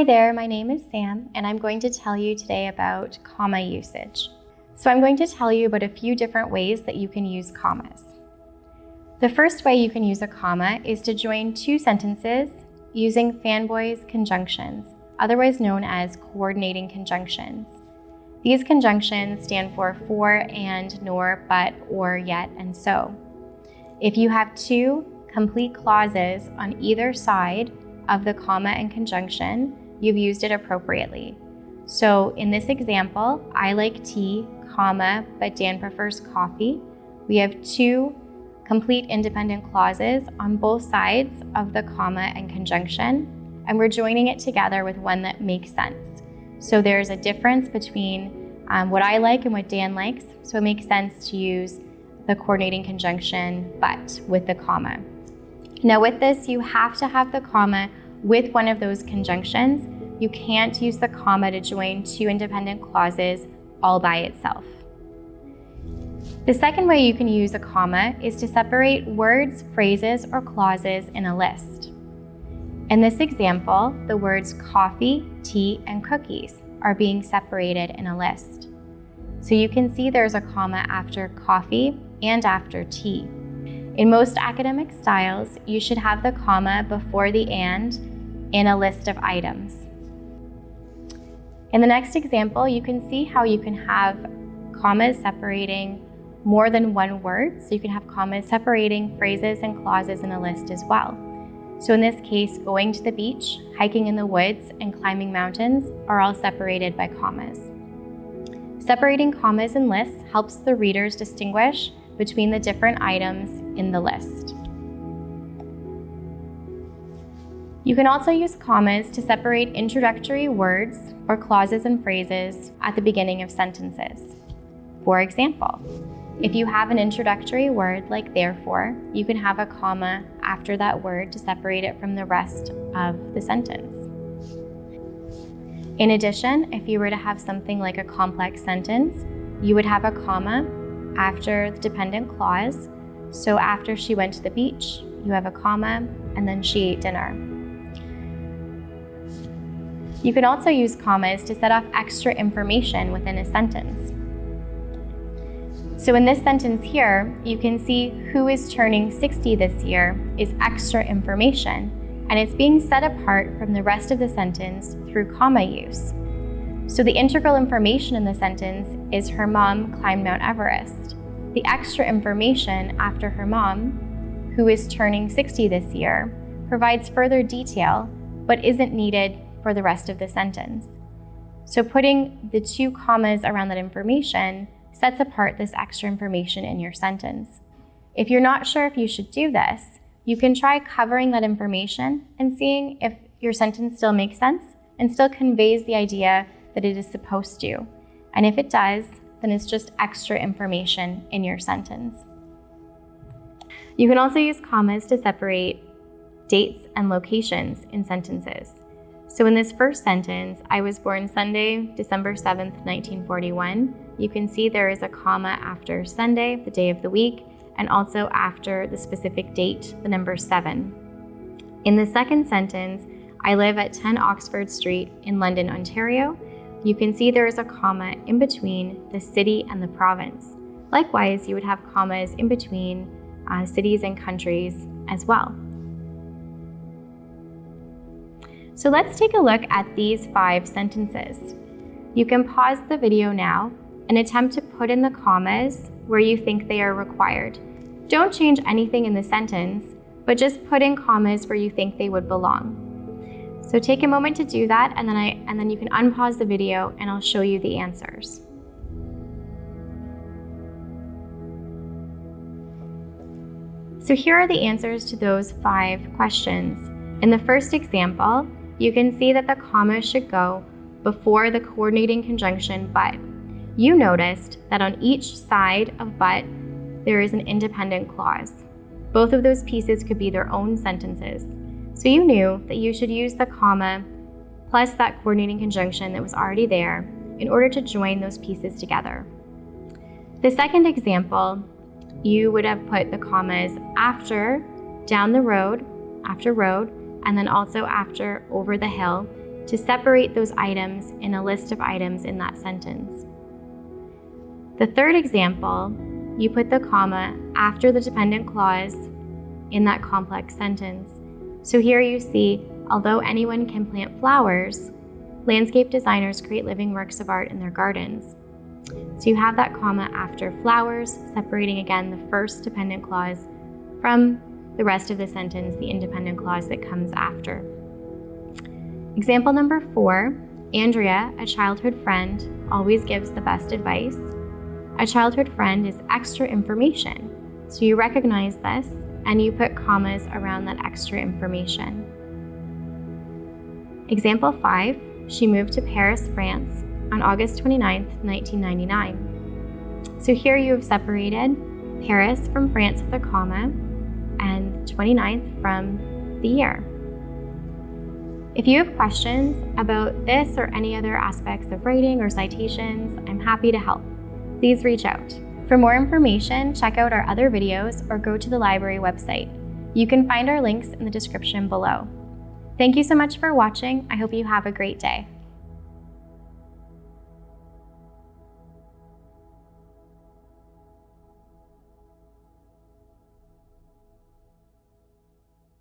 Hi there, my name is Sam, and I'm going to tell you today about comma usage. So I'm going to tell you about a few different ways that you can use commas. The first way you can use a comma is to join two sentences using Fanshawe conjunctions, otherwise known as coordinating conjunctions. These conjunctions stand for and, nor, but, or, yet, and so. If you have two complete clauses on either side of the comma and conjunction, you've used it appropriately. So in this example, I like tea, comma, but Dan prefers coffee. We have two complete independent clauses on both sides of the comma and conjunction, and we're joining it together with one that makes sense. So there's a difference between what I like and what Dan likes, so it makes sense to use the coordinating conjunction but with the comma. Now with this, you have to have the comma with one of those conjunctions. You can't use the comma to join two independent clauses all by itself. The second way you can use a comma is to separate words, phrases, or clauses in a list. In this example, the words coffee, tea, and cookies are being separated in a list. So you can see there's a comma after coffee and after tea. In most academic styles, you should have the comma before the and in a list of items. In the next example, you can see how you can have commas separating more than one word. So you can have commas separating phrases and clauses in a list as well. So in this case, going to the beach, hiking in the woods, and climbing mountains are all separated by commas. Separating commas in lists helps the readers distinguish between the different items in the list. You can also use commas to separate introductory words or clauses and phrases at the beginning of sentences. For example, if you have an introductory word like therefore, you can have a comma after that word to separate it from the rest of the sentence. In addition, if you were to have something like a complex sentence, you would have a comma after the dependent clause. So after she went to the beach, you have a comma, and then she ate dinner. You can also use commas to set off extra information within a sentence. So in this sentence here, you can see who is turning 60 this year is extra information, and it's being set apart from the rest of the sentence through comma use. So the integral information in the sentence is her mom climbed Mount Everest. The extra information after her mom, who is turning 60 this year, provides further detail, but isn't needed for the rest of the sentence. So putting the two commas around that information sets apart this extra information in your sentence. If you're not sure if you should do this, you can try covering that information and seeing if your sentence still makes sense and still conveys the idea that it is supposed to. And if it does, then it's just extra information in your sentence. You can also use commas to separate dates and locations in sentences. So in this first sentence, I was born Sunday, December 7th, 1941. You can see there is a comma after Sunday, the day of the week, and also after the specific date, the number 7. In the second sentence, I live at 10 Oxford Street in London, Ontario. You can see there is a comma in between the city and the province. Likewise, you would have commas in between cities and countries as well. So let's take a look at these 5 sentences. You can pause the video now and attempt to put in the commas where you think they are required. Don't change anything in the sentence, but just put in commas where you think they would belong. So take a moment to do that, and then you can unpause the video and I'll show you the answers. So here are the answers to those 5 questions. In the first example, you can see that the comma should go before the coordinating conjunction but. You noticed that on each side of but, there is an independent clause. Both of those pieces could be their own sentences. So you knew that you should use the comma plus that coordinating conjunction that was already there in order to join those pieces together. The second example, you would have put the commas after down the road, after road, and then also after over the hill to separate those items in a list of items in that sentence. The third example, you put the comma after the dependent clause in that complex sentence. So here you see, although anyone can plant flowers, landscape designers create living works of art in their gardens. So you have that comma after flowers, separating again the first dependent clause from the rest of the sentence, the independent clause that comes after. Example number 4, Andrea, a childhood friend, always gives the best advice. A childhood friend is extra information. So you recognize this and you put commas around that extra information. Example 5, she moved to Paris, France on August 29th, 1999. So here you have separated Paris from France with a comma and 29th from the year. If you have questions about this or any other aspects of writing or citations, I'm happy to help. Please reach out. For more information, check out our other videos or go to the library website. You can find our links in the description below. Thank you so much for watching. I hope you have a great day.